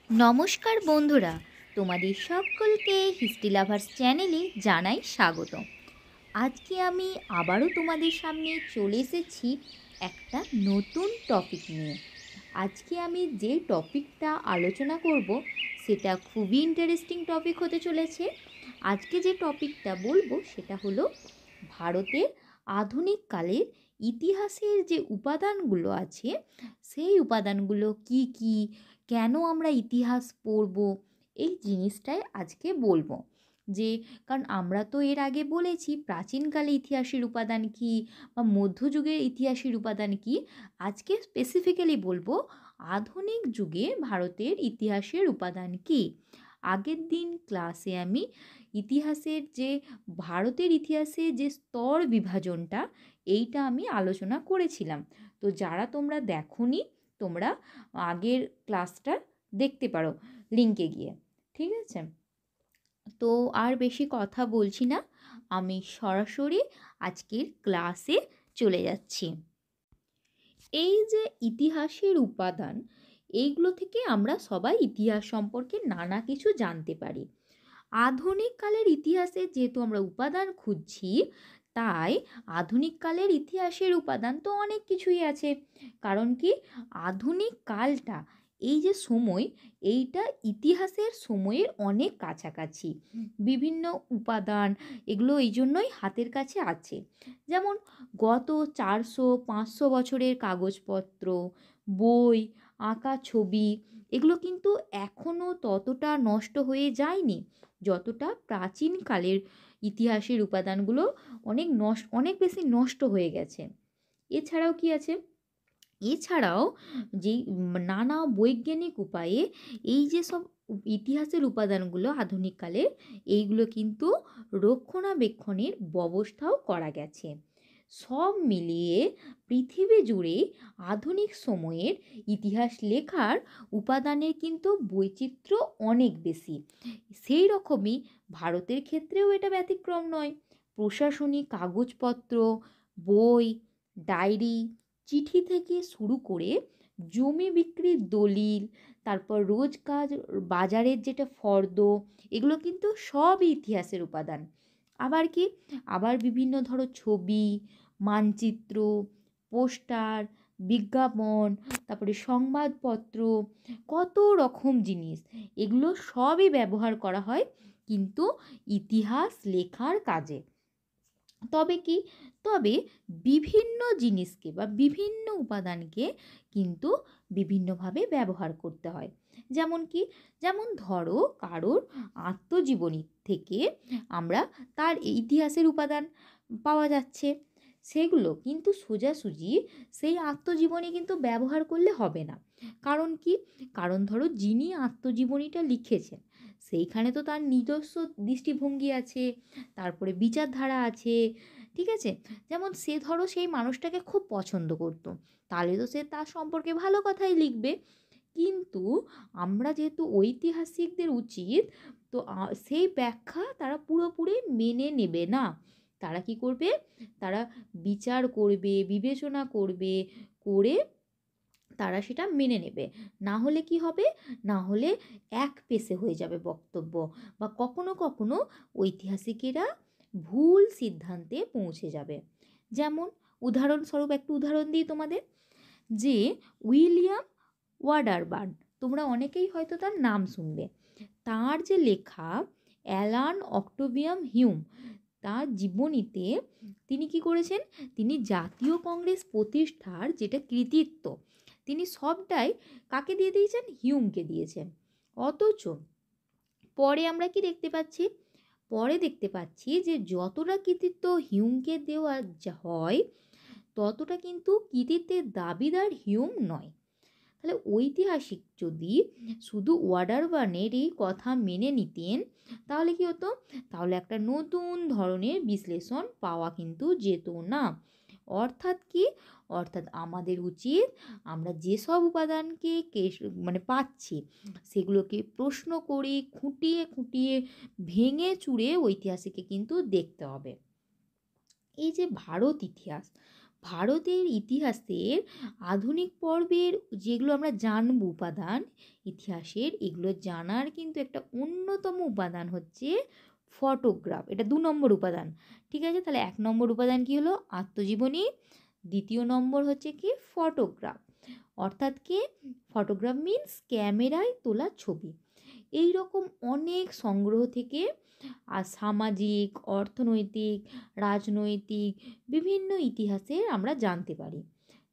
নমস্কার বন্ধুরা, তোমাদের সকলকে হিস্ট্রি লাভার্স চ্যানেলে জানাই স্বাগত। আজকে আমি আবারও তোমাদের সামনে চলে এসেছি একটা নতুন টপিক নিয়ে। আজকে আমি যে টপিকটা আলোচনা করব সেটা খুবই ইন্টারেস্টিং টপিক হতে চলেছে। আজকে যে টপিকটা বলবো সেটা হলো ভারতের আধুনিক কালের ইতিহাসের যে উপাদানগুলো আছে সেই উপাদানগুলো কি কি, কেন আমরা ইতিহাস পড়ব, এই জিনিসটাই আজকে বলবো। যে কারণ আমরা তো এর আগে বলেছি প্রাচীনকালে ইতিহাসের উপাদান কী বা মধ্যযুগের ইতিহাসের উপাদান কী। আজকে স্পেসিফিক্যালি বলবো আধুনিক যুগে ভারতের ইতিহাসের উপাদান কী। আগের দিন ক্লাসে আমি ইতিহাসের যে ভারতের ইতিহাসে যে স্তর বিভাজনটা এইটা আমি আলোচনা করেছিলাম। তো যারা তোমরা দেখোনি তোমরা আগের ক্লাসটা দেখতে পারো লিঙ্কে গিয়ে, ঠিক আছে? তো আর বেশি কথা বলছি না, আমি সরাসরি আজকের ক্লাসে চলে যাচ্ছি। এই যে ইতিহাসের উপাদান, এইগুলো থেকে আমরা সবাই ইতিহাস সম্পর্কে নানা কিছু জানতে পারি। আধুনিক কালের ইতিহাসে যেহেতু আমরা উপাদান খুঁজছি, তাই আধুনিক কালের ইতিহাসের উপাদান তো অনেক কিছুই আছে। কারণ কি, আধুনিক কালটা এই যে সময়, এইটা ইতিহাসের সময়ের অনেক কাছাকাছি। বিভিন্ন উপাদান এগুলো এই জন্যই হাতের কাছে আছে। যেমন গত 400-500 বছরের কাগজপত্র, বই, আঁকা ছবি, এগুলো কিন্তু এখনও ততটা নষ্ট হয়ে যায়নি যতটা প্রাচীনকালের ইতিহাসের উপাদানগুলো অনেক বেশি নষ্ট হয়ে গেছে। এছাড়াও কি আছে, এছাড়াও যেই নানা বৈজ্ঞানিক উপায়ে এই যে সব ইতিহাসের উপাদানগুলো আধুনিককালের, এইগুলো কিন্তু রক্ষণাবেক্ষণের ব্যবস্থাও করা গেছে। সব মিলিয়ে পৃথিবী জুড়ে আধুনিক সময়ের ইতিহাস লেখার উপাদানের কিন্তু বৈচিত্র্য অনেক বেশি। সেই রকমই ভারতের ক্ষেত্রেও এটা ব্যতিক্রম নয়। প্রশাসনিক কাগজপত্র, বই, ডায়েরি, চিঠি থেকে শুরু করে জমি বিক্রির দলিল, তারপর রোজকার বাজারের যেটা ফর্দ, এগুলো কিন্তু সবই ইতিহাসের উপাদান। আবার কি, আবার বিভিন্ন ধরো ছবি, মানচিত্র, পোস্টার, বিজ্ঞাপন, তারপরে সংবাদপত্র, কত রকম জিনিস, এগুলো সবই ব্যবহার করা হয় কিন্তু ইতিহাস লেখার কাজে। তবে কি, তবে বিভিন্ন জিনিসকে বা বিভিন্ন উপাদানকে কিন্তু বিভিন্নভাবে ব্যবহার করতে হয়। যেমন কি, যেমন ধরো কারোর আত্মজীবনী থেকে আমরা তার ইতিহাসের উপাদান পাওয়া যাচ্ছে, সেগুলো কিন্তু সোজাসুজি সেই আত্মজীবনী কিন্তু ব্যবহার করলে হবে না। কারণ কি, কারণ ধরো যিনি আত্মজীবনীটা লিখেছেন সেইখানে তো তার নিজস্ব দৃষ্টিভঙ্গি আছে, তারপরে বিচারধারা আছে, ঠিক আছে? যেমন সে ধরো সেই মানুষটাকে খুব পছন্দ করতো, তাহলে তো সে তার সম্পর্কে ভালো কথাই লিখবে। কিন্তু আমরা যেহেতু ঐতিহাসিকদের উচিত, তো সেই ব্যাখ্যা তারা পুরোপুরি মেনে নেবে না। তারা কি করবে, তারা বিচার করবে, বিবেচনা করবে, করে তারা সেটা মেনে নেবে। না হলে কি হবে, না হলে এক পেশে হয়ে যাবে বক্তব্য, বা কখনো কখনো ঐতিহাসিকেরা ভুল সিদ্ধান্তে পৌঁছে যাবে। যেমন উদাহরণস্বরূপ একটু উদাহরণ দিই তোমাদের, যে উইলিয়াম ওয়াডারবার্ন, তোমরা অনেকেই হয়তো তার নাম শুনবে। তার যে লেখা অ্যালান অক্টোভিয়াম হিউম, তার জীবনীতে তিনি কি করেছেন, তিনি জাতীয় কংগ্রেস প্রতিষ্ঠার যেটা কৃতিত্ব, তিনি সবটাই কাকে দিয়ে দিয়েছেন, হিউমকে দিয়েছেন। অথচ পরে আমরা কি দেখতে পাচ্ছি, পরে দেখতে পাচ্ছি যে যতটা কৃতিত্ব হিউমকে দেওয়া হয়, ততটা কিন্তু কৃতিত্বের দাবিদার হিউম নয়। তাহলে ঐতিহাসিক যদি শুধু ওয়াডারবার্নের এই কথা মেনে নিতেন, তাহলে কি হতো, তাহলে একটা নতুন ধরনের বিশ্লেষণ পাওয়া কিন্তু যেত না। অর্থাৎ কি, অর্থাৎ আমাদের উচিত আমরা যেসব উপাদানকে পাচ্ছি সেগুলোকে প্রশ্ন করে খুঁটিয়ে খুঁটিয়ে ভেঙে চুরে ঐতিহাসিককে কিন্তু দেখতে হবে। এই যে ভারত ইতিহাস, ভারতের ইতিহাসের আধুনিক পর্বের যেগুলো আমরা জানব উপাদান ইতিহাসের, এগুলো জানার কিন্তু একটা অন্যতম উপাদান হচ্ছে ফটোগ্রাফ। এটা 2 নম্বর উপাদান। ঠিক আছে, তাহলে 1 নম্বর উপাদান কি হলো? আত্মজীবনী। দ্বিতীয় নম্বর হচ্ছে কি? ফটোগ্রাফ। অর্থাৎ কি? ফটোগ্রাফ মিন্স ক্যামেরায় তোলা ছবি। এই রকম অনেক সংগ্রহ থেকে সামাজিক, অর্থনৈতিক, রাজনৈতিক বিভিন্ন ইতিহাসের আমরা জানতে পারি।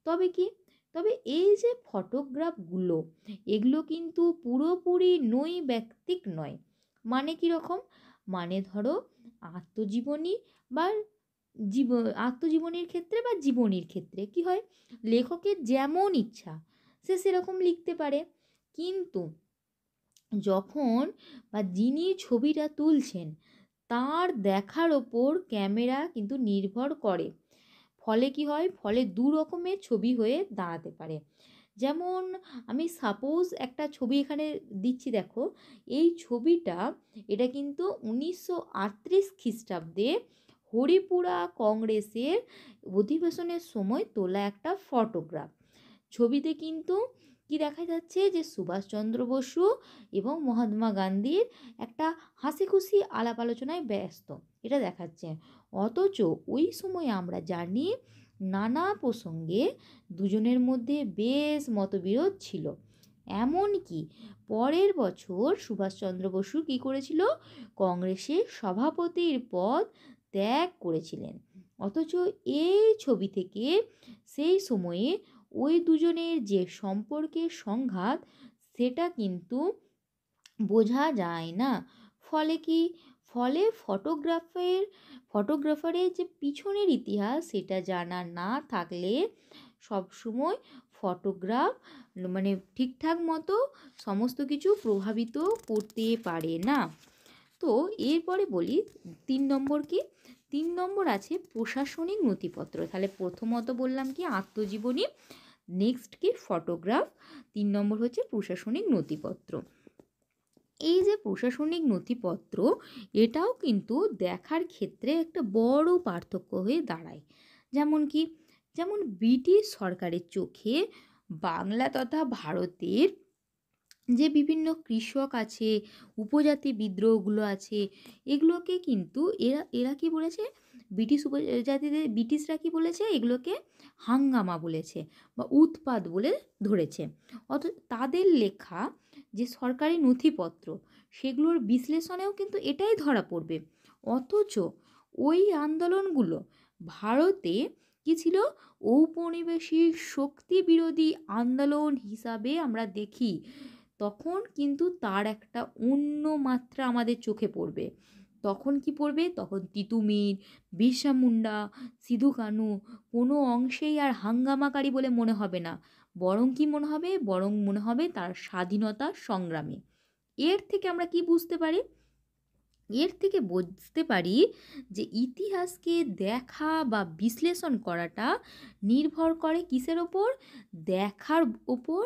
তবে কি? তবে এই যে ফটোগ্রাফগুলো, এগুলো কিন্তু পুরোপুরি নৈর্ব্যক্তিক নয়। মানে কীরকম? মানে ধরো আত্মজীবনী বা আত্মজীবনীর ক্ষেত্রে বা জীবনীর ক্ষেত্রে কি হয়, লেখকের যেমন ইচ্ছা সে সেরকম লিখতে পারে, কিন্তু যখন বা যিনি ছবিটা তুলছেন তার দেখার ওপর ক্যামেরা কিন্তু নির্ভর করে। ফলে কি হয়? ফলে 2 রকমের ছবি হয়ে দাঁড়াতে পারে। যেমন আমি সাপোজ একটা ছবি এখানে দিচ্ছি, দেখো এই ছবিটা, এটা কিন্তু 1938 খ্রিস্টাব্দে হরিপুরা কংগ্রেসের অধিবেশনের সময় তোলা একটা ফটোগ্রাফ। ছবিতে কিন্তু কি দেখা যাচ্ছে? যে সুভাষচন্দ্র বসু এবং মহাত্মা গান্ধীর একটা হাসি খুশি আলাপ আলোচনায় ব্যস্ত, এটা দেখাচ্ছে। অথচ ওই সময় আমরা জানি নানা প্রসঙ্গে দুজনের মধ্যে বেশ মতবিরোধ ছিল। এমনকি পরের বছর সুভাষচন্দ্র বসু কী করেছিল? কংগ্রেসের সভাপতির পদ ত্যাগ করেছিলেন। অথচ এই ছবি থেকে সেই সময়ে ওই দুজনের যে সম্পর্কের সংঘাত, সেটা কিন্তু বোঝা যায় না। ফলে কি? ফলে ফটোগ্রাফারের যে পিছনের ইতিহাস সেটা জানা না থাকলে সবসময় ফটোগ্রাফ মানে ঠিকঠাক মতো সমস্ত কিছু প্রভাবিত করতে পারে না। তো এরপরে বলি 3 নম্বর কি? 3 নম্বর আছে প্রশাসনিক নথিপত্র। তাহলে প্রথমত বললাম কি? আত্মজীবনী। নেক্সট কি? ফটোগ্রাফ। 3 নম্বর হচ্ছে প্রশাসনিক নথিপত্র। এই যে প্রশাসনিক নথিপত্র, এটাও কিন্তু দেখার ক্ষেত্রে একটা বড় পার্থক্য হয়ে দাঁড়ায়। যেমন কি? যেমন ব্রিটিশ সরকারের চোখে বাংলা তথা ভারতের যে বিভিন্ন কৃষক আছে, উপজাতি বিদ্রোহগুলো আছে, এগুলোকে কিন্তু এরা কি বলেছে? ব্রিটিশরা কি বলেছে? এগুলোকে হাঙ্গামা বলেছে বা উৎপাত বলে ধরেছে। অথচ তাদের লেখা যে সরকারি নথিপত্র, সেগুলোর বিশ্লেষণেও কিন্তু এটাই ধরা পড়বে। অথচ ওই আন্দোলনগুলো ভারতে কি ছিল? ঔপনিবেশিক শক্তি বিরোধী আন্দোলন হিসাবে আমরা দেখি। তখন কিন্তু তার একটা অন্য মাত্রা আমাদের চোখে পড়বে। তখন কি পড়বে? তখন তিতুমির, বিরসা মুন্ডা, সিধু কানু কোনো অংশেই আর হাঙ্গামাকারী বলে মনে হবে না। বরং কি মনে হবে? বরং মনে হবে তার স্বাধীনতা সংগ্রামী। এর থেকে আমরা কি বুঝতে পারি? এর থেকে বুঝতে পারি যে ইতিহাসকে দেখা বা বিশ্লেষণ করাটা নির্ভর করে কিসের ওপর? দেখার ওপর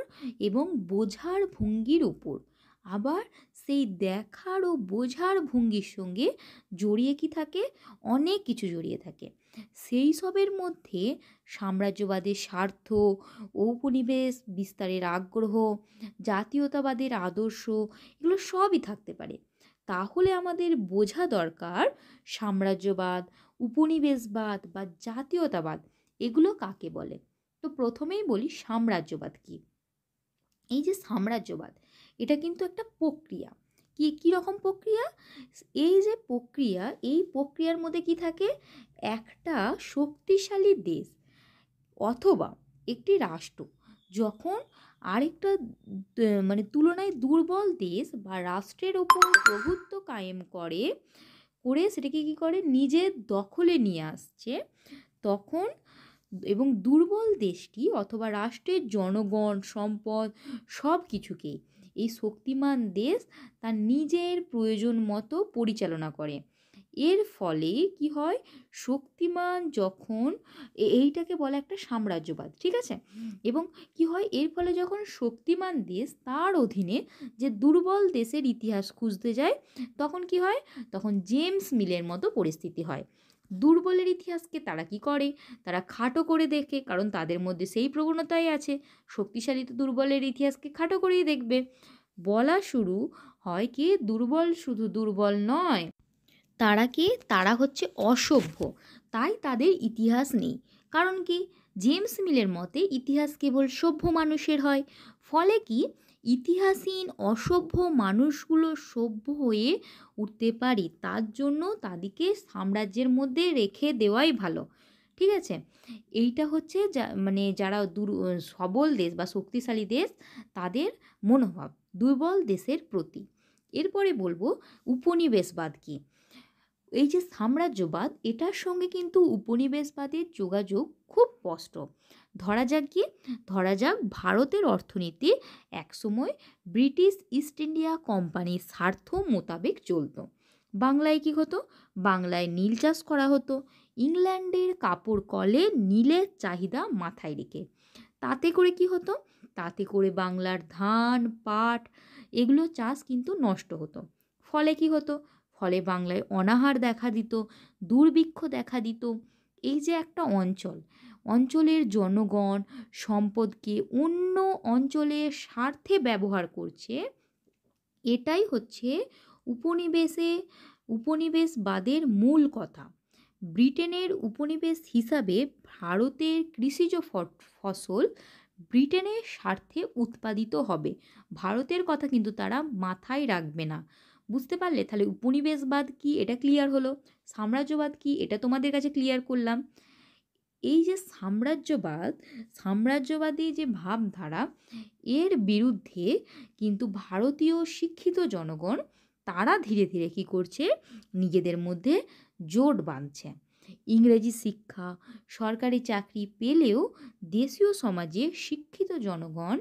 এবং বোঝার ভঙ্গির ওপর। আবার সেই দেখার ও বোঝার ভঙ্গির সঙ্গে জড়িয়ে কি থাকে? অনেক কিছু জড়িয়ে থাকে। সেই সবের মধ্যে সাম্রাজ্যবাদের স্বার্থ, ঔপনিবেশ বিস্তারের আগ্রহ, জাতীয়তাবাদের আদর্শ, এগুলো সবই থাকতে পারে। তাহলে আমাদের বোঝা দরকার সাম্রাজ্যবাদ, উপনিবেশবাদ বা জাতীয়তাবাদ এগুলো কাকে বলে। তো প্রথমেই বলি সাম্রাজ্যবাদ কি। এই যে সাম্রাজ্যবাদ, এটা কিন্তু একটা প্রক্রিয়া। কি রকম প্রক্রিয়া? এই যে প্রক্রিয়া, এই প্রক্রিয়ার মধ্যে কি থাকে? একটা শক্তিশালী দেশ অথবা একটি রাষ্ট্র যখন আরেকটা মানে তুলনায় দুর্বল দেশ বা রাষ্ট্রের ওপর প্রভুত্ব কায়েম করে সেটাকে কি করে? নিজের দখলে নিয়ে আসছে, তখন এবং দুর্বল দেশটি অথবা রাষ্ট্রের জনগণ, সম্পদ সব কিছুকেই এই শক্তিমান দেশ তার নিজের প্রয়োজন মতো পরিচালনা করে। এর ফলে কি হয়? শক্তিমান যখন এইটাকে বলে একটা সাম্রাজ্যবাদ, ঠিক আছে? এবং কি হয়? এর ফলে যখন শক্তিমান দেশ তার অধীনে যে দুর্বল দেশের ইতিহাস খুঁজতে যায়, তখন কি হয়? তখন জেমস মিলের মতো পরিস্থিতি হয়। দুর্বলের ইতিহাসকে তারা কি করে, তারা খাটো করে দেখে, কারণ তাদের মধ্যে সেই প্রবণতাই আছে। শক্তিশালী তো দুর্বলের ইতিহাসকে খাটো করেই দেখবে। বলা শুরু হয় কি, দুর্বল শুধু দুর্বল নয়, তারা হচ্ছে অসভ্য, তাই তাদের ইতিহাস নেই। কারণ কি, জেমস মিলের মতে ইতিহাস কেবল সভ্য মানুষের হয়। ফলে কি, ইতিহাসহীন অসভ্য মানুষগুলো সভ্য হয়ে উঠতে পারে, তার জন্য তাদেরকে সাম্রাজ্যের মধ্যে রেখে দেওয়াই ভালো। ঠিক আছে, এইটা হচ্ছে যারা সবল দেশ বা শক্তিশালী দেশ তাদের মনোভাব দুর্বল দেশের প্রতি। এরপরে বলবো উপনিবেশবাদ কি। এই যে সাম্রাজ্যবাদ, এটার সঙ্গে কিন্তু উপনিবেশবাদের যোগাযোগ খুব স্পষ্ট। ধরা যাক ভারতের অর্থনীতি একসময় ব্রিটিশ ইস্ট ইন্ডিয়া কোম্পানির স্বার্থ মোতাবেক চলত। বাংলায় কি হতো, বাংলায় নীল চাষ করা হতো, ইংল্যান্ডের কাপড় কলে নীলের চাহিদা মাথায় রেখে। তাতে করে কি হতো, তাতে করে বাংলার ধান পাট এগুলো চাষ কিন্তু নষ্ট হতো। ফলে কি হতো, ফলে বাংলায় অনাহার দেখা দিত, দুর্ভিক্ষ দেখা দিত। এই যে একটা অঞ্চলের জনগণ সম্পদকে অন্য অঞ্চলের স্বার্থে ব্যবহার করছে, এটাই হচ্ছে উপনিবেশবাদের মূল কথা। ব্রিটেনের উপনিবেশ হিসাবে ভারতের কৃষিজ ফসল ব্রিটেনের স্বার্থে উৎপাদিত হবে, ভারতের কথা কিন্তু তারা মাথায় রাখবে না। বুঝতে পারলে? তাহলে উপনিবেশবাদ কি এটা ক্লিয়ার হলো, সাম্রাজ্যবাদ কি এটা তোমাদের কাছে ক্লিয়ার করলাম। এই যে সাম্রাজ্যবাদী যে ভাবধারা, এর বিরুদ্ধে কিন্তু ভারতীয় শিক্ষিত জনগণ তারা ধীরে ধীরে কী করছে, নিজেদের মধ্যে জোট বাঁধছে। ইংরেজি শিক্ষা সরকারি চাকরি পেলেও দেশীয় সমাজে শিক্ষিত জনগণ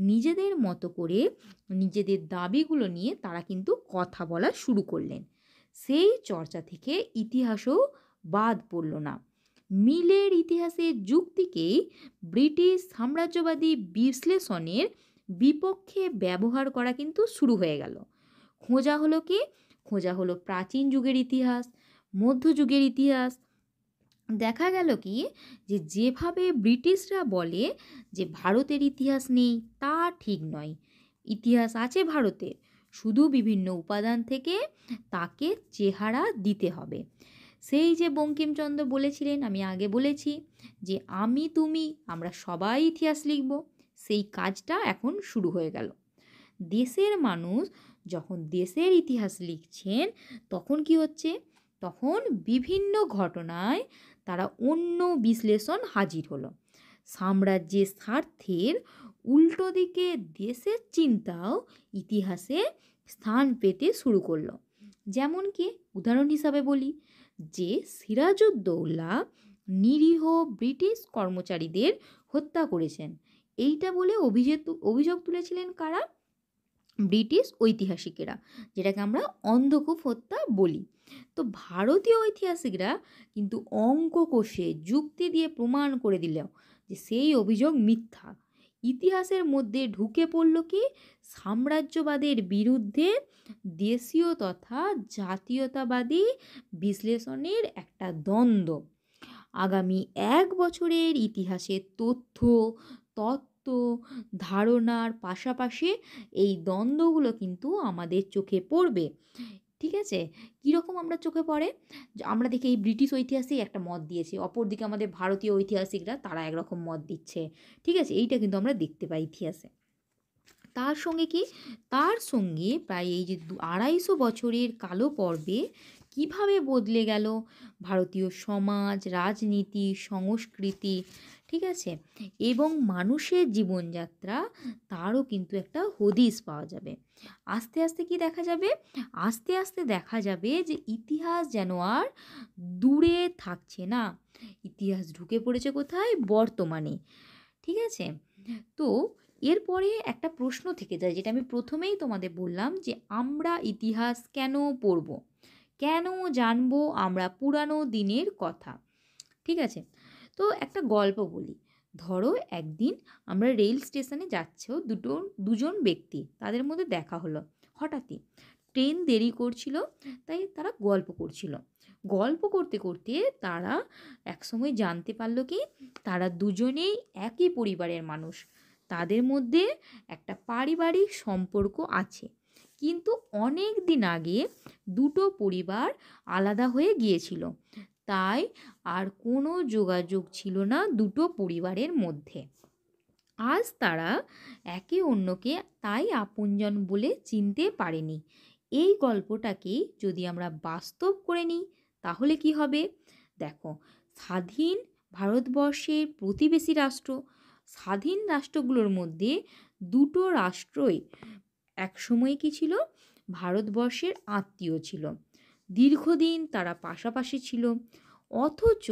নিজেদের মতো করে নিজেদের দাবিগুলো নিয়ে তারা কিন্তু কথা বলা শুরু করলেন। সেই চর্চা থেকে ইতিহাসও বাদ পড়ল না। মিলের ইতিহাসের যুক্তিকেই ব্রিটিশ সাম্রাজ্যবাদী বিশ্লেষণের বিপক্ষে ব্যবহার করা কিন্তু শুরু হয়ে গেল। খোঁজা হলো প্রাচীন যুগের ইতিহাস, মধ্যযুগের ইতিহাস। দেখা গেল কি, যেভাবে ব্রিটিশরা বলে যে ভারতের ইতিহাস নেই, তা ঠিক নয়। ইতিহাস আছে ভারতের, শুধু বিভিন্ন উপাদান থেকে তাকে চেহারা দিতে হবে। সেই যে বঙ্কিমচন্দ্র বলেছিলেন, আমি আগে বলেছি যে আমি তুমি আমরা সবাই ইতিহাস লিখব, সেই কাজটা এখন শুরু হয়ে গেল। দেশের মানুষ যখন দেশের ইতিহাস লিখছেন, তখন কি হচ্ছে, তখন বিভিন্ন ঘটনায় তারা অন্য বিশ্লেষণ হাজির হলো। সাম্রাজ্যের স্বার্থের উল্টো দিকে দেশের চিন্তাও ইতিহাসে স্থান পেতে শুরু করলো। যেমন কি উদাহরণ হিসাবে বলি, যে সিরাজউদ্দৌলা নিরীহ ব্রিটিশ কর্মচারীদের হত্যা করেছেন, এইটা বলে অভিযোগ তুলেছিলেন কারা, ব্রিটিশ ঐতিহাসিকেরা, যেটাকে আমরা অন্ধকূপ হত্যা বলি। তো ভারতীয় ঐতিহাসিকরা কিন্তু অঙ্ক কষে যুক্তি দিয়ে প্রমাণ করে দিল যে সেই অভিযোগ মিথ্যা। ইতিহাসের মধ্যে ঢুকে পড়ল কি, সাম্রাজ্যবাদের বিরুদ্ধে দেশীয় তথা জাতীয়তাবাদী বিশ্লেষণের একটা দ্বন্দ্ব। আগামী 1 বছরের ইতিহাসের তত্ত্ব ধারণার পাশাপাশি এই দ্বন্দ্বগুলো কিন্তু আমাদের চোখে পড়বে। ঠিক আছে, কীরকম আমরা চোখে পড়ে, আমরা দেখি এই ব্রিটিশ ঐতিহাসিক একটা মত দিয়েছে, অপরদিকে আমাদের ভারতীয় ঐতিহাসিকরা তারা একরকম মত দিচ্ছে। ঠিক আছে, এইটা কিন্তু আমরা দেখতে পাই ইতিহাসে। তার সঙ্গে প্রায় এই যে 250 বছরের কালো পর্বে কিভাবে বদলে গেল ভারতীয় সমাজ, রাজনীতি, সংস্কৃতি, ঠিক আছে, এবং মানুষের জীবনযাত্রা, তারও কিন্তু একটা হদিশ পাওয়া যাবে। আস্তে আস্তে দেখা যাবে যে ইতিহাস যেন আর দূরে থাকছে না, ইতিহাস ঢুকে পড়েছে কোথায়, বর্তমানে। ঠিক আছে, তো এরপরে একটা প্রশ্ন থেকে যায়, যেটা আমি প্রথমেই তোমাদের বললাম, যে আমরা ইতিহাস কেন পড়ব, কেন জানবো আমরা পুরানো দিনের কথা। ঠিক আছে, তো একটা গল্প বলি। ধরো একদিন আমরা রেল স্টেশনে যাচ্ছেও দুজন ব্যক্তি, তাদের মধ্যে দেখা হলো হঠাৎই। ট্রেন দেরি করছিল, তাই তারা গল্প করছিল। গল্প করতে করতে তারা একসময় জানতে পারল কি তারা দুজনেই একই পরিবারের মানুষ, তাদের মধ্যে একটা পারিবারিক সম্পর্ক আছে। কিন্তু অনেক দিন আগে দুটো পরিবার আলাদা হয়ে গিয়েছিল, তাই আর কোনো যোগাযোগ ছিল না দুটো পরিবারের মধ্যে। আজ তারা একে অন্যকে তাই আপনজন বলে চিনতে পারেনি। এই গল্পটাকেই যদি আমরা বাস্তব করে নিই তাহলে কি হবে? দেখো, স্বাধীন ভারতবর্ষের প্রতিবেশী রাষ্ট্র, স্বাধীন রাষ্ট্রগুলোর মধ্যে দুটো রাষ্ট্রই একসময় কি ছিল? ভারতবর্ষের আত্মীয় ছিল। দীর্ঘদিন তারা পাশাপাশি ছিল, অথচ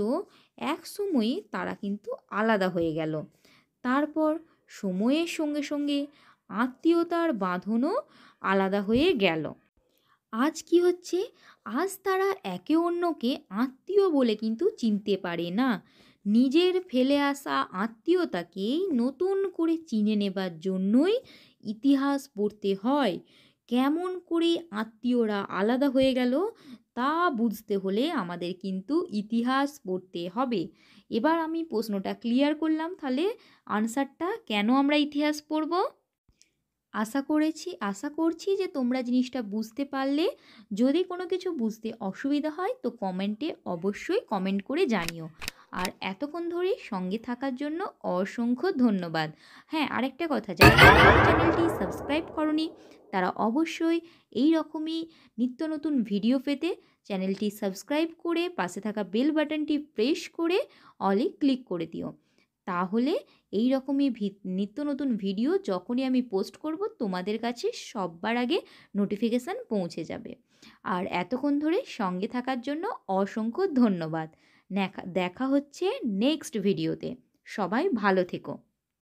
এক সময়ে তারা কিন্তু আলাদা হয়ে গেল। তারপর সময়ের সঙ্গে সঙ্গে আত্মীয়তার বাঁধনও আলাদা হয়ে গেল। আজ কি হচ্ছে? আজ তারা একে অন্যকে আত্মীয় বলে কিন্তু চিনতে পারে না। নিজের ফেলে আসা আত্মীয়তাকেই নতুন করে চিনে নেবার জন্যই ইতিহাস পড়তে হয়। কেমন করে আত্মীয়রা আলাদা হয়ে গেল তা বুঝতে হলে আমাদের কিন্তু ইতিহাস পড়তে হবে। এবার আমি প্রশ্নটা ক্লিয়ার করলাম, তাহলে আনসারটা কেন আমরা ইতিহাস পড়ব। আশা করছি যে তোমরা জিনিসটা বুঝতে পারলে। যদি কোনো কিছু বুঝতে অসুবিধা হয় তো কমেন্টে অবশ্যই কমেন্ট করে জানিও। আর এতক্ষণ ধরে সঙ্গে থাকার জন্য অসংখ্য ধন্যবাদ। হ্যাঁ, আরেকটা কথা, যারা চ্যানেলটি সাবস্ক্রাইব করনি তারা অবশ্যই এই রকমই নিত্য নতুন ভিডিও পেতে চ্যানেলটি সাবস্ক্রাইব করে পাশে থাকা বেল বাটনটি প্রেস করে অলে ক্লিক করে দিও। তাহলে এই রকমই নিত্য নতুন ভিডিও যখনই আমি পোস্ট করব তোমাদের কাছে সবার আগে নোটিফিকেশান পৌঁছে যাবে। আর এতক্ষণ ধরে সঙ্গে থাকার জন্য অসংখ্য ধন্যবাদ। দেখা হচ্ছে নেক্সট ভিডিওতে। সবাই ভালো থেকো।